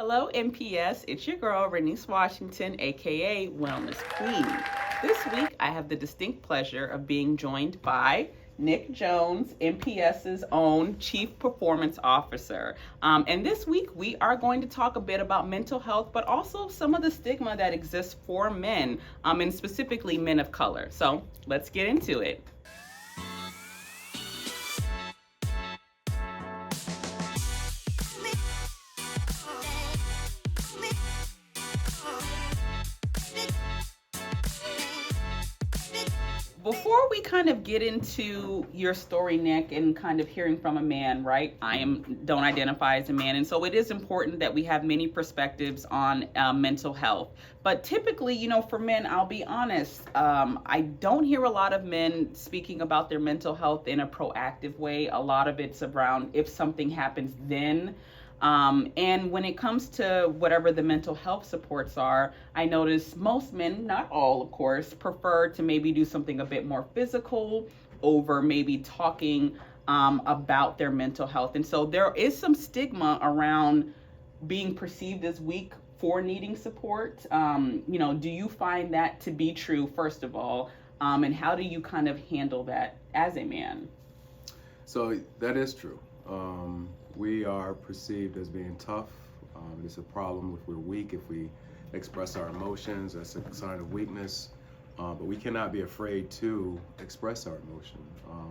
Hello, MPS. It's your girl, Renice Washington, aka Wellness Queen. This week, I have the distinct pleasure of being joined by Nic Jones, MPS's own Chief Performance Officer. And this week, we are going to talk a bit about mental health, but also some of the stigma that exists for men, and specifically men of color. So let's get into it. Before we kind of get into your story, Nic, and kind of hearing from a man, right? Don't identify as a man, and so it is important that we have many perspectives on mental health. But typically, for men, I'll be honest, I don't hear a lot of men speaking about their mental health in a proactive way. A lot of it's around if something happens, then. And when it comes to whatever the mental health supports are, I notice most men, not all of course, prefer to maybe do something a bit more physical over maybe talking about their mental health. And so there is some stigma around being perceived as weak for needing support. Do you find that to be true, first of all? And how do you kind of handle that as a man? So that is true. We are perceived as being tough. It's a problem if we're weak, if we express our emotions. That's a sign of weakness. But we cannot be afraid to express our emotion.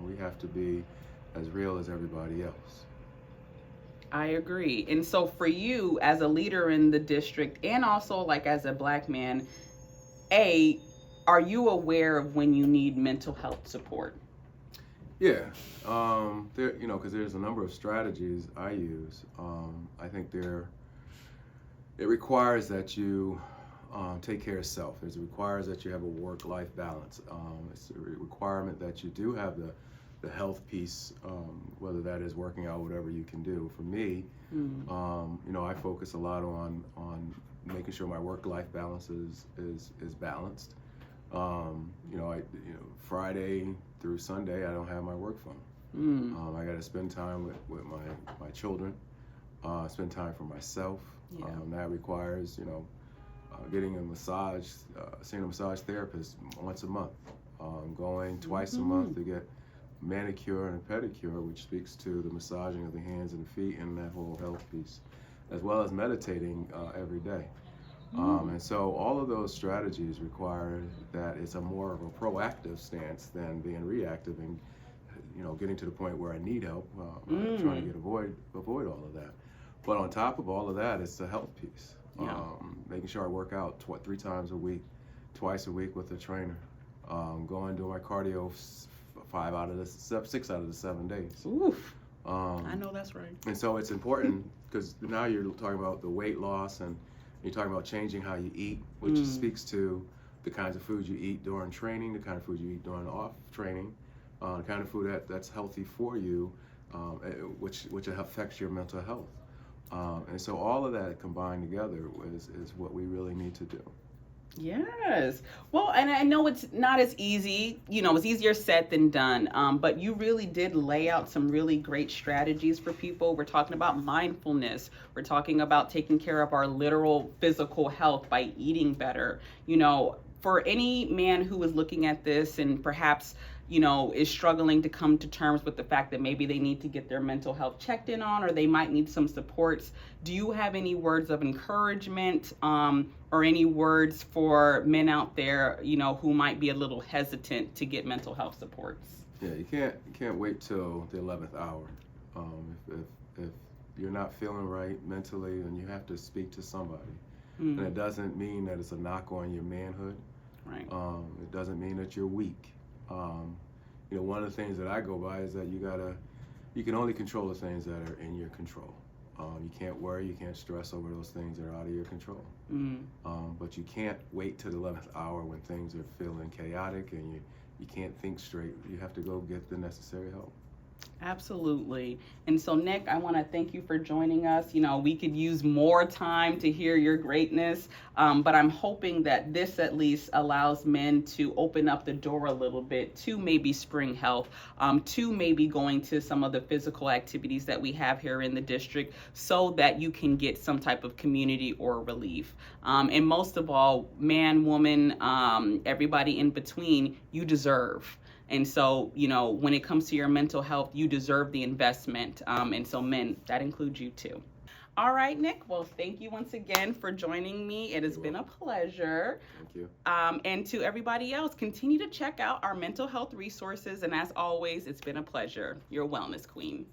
We have to be as real as everybody else. I agree. And so for you as a leader in the district and also like as a Black man, are you aware of when you need mental health support? Yeah, because there's a number of strategies I use. I think it requires that you take care of self. It requires that you have a work-life balance. It's a requirement that you do have the health piece, whether that is working out, whatever you can do. For me, I focus a lot on making sure my work-life balance is balanced. Friday through Sunday, I don't have my work phone. I got to spend time with my children, spend time for myself. Yeah. That requires, getting a massage, seeing a massage therapist once a month, going twice a month to get manicure and pedicure, which speaks to the massaging of the hands and the feet and that whole health piece, as well as meditating every day. And so all of those strategies require that it's a more of a proactive stance than being reactive and, getting to the point where I need help, trying to avoid all of that. But on top of all of that, it's the health piece. Yeah. Making sure I work out 3 times a week, twice a week with a trainer. Going do my cardio 6 out of the 7 days. Oof. I know that's right. And so it's important because now you're talking about the weight loss and you're talking about changing how you eat, which speaks to the kinds of food you eat during training, the kind of food you eat during off training, the kind of food that's healthy for you, which affects your mental health. And so all of that combined together is what we really need to do. Yes. Well, and I know it's not as easy, it's easier said than done. But you really did lay out some really great strategies for people. We're talking about mindfulness. We're talking about taking care of our literal physical health by eating better. For any man who is looking at this and perhaps, is struggling to come to terms with the fact that maybe they need to get their mental health checked in on, or they might need some supports. Do you have any words of encouragement, or any words for men out there, who might be a little hesitant to get mental health supports? Yeah, you can't wait till the 11th hour. If you're not feeling right mentally, then you have to speak to somebody. And it doesn't mean that it's a knock on your manhood. Right. It doesn't mean that you're weak. One of the things that I go by is that you can only control the things that are in your control. You can't worry, you can't stress over those things that are out of your control. But you can't wait till the 11th hour when things are feeling chaotic and you can't think straight. You have to go get the necessary help. Absolutely. And so, Nic, I want to thank you for joining us. You know, we could use more time to hear your greatness, but I'm hoping that this at least allows men to open up the door a little bit to maybe spring health, to maybe going to some of the physical activities that we have here in the district so that you can get some type of community or relief. And most of all, man, woman, everybody in between, you deserve. And so, you know, when it comes to your mental health, you deserve the investment. And so, men, that includes you too. All right, Nic. Well, thank you once again for joining me. It has been a pleasure. Thank you. And to everybody else, continue to check out our mental health resources. And as always, it's been a pleasure. Your wellness queen.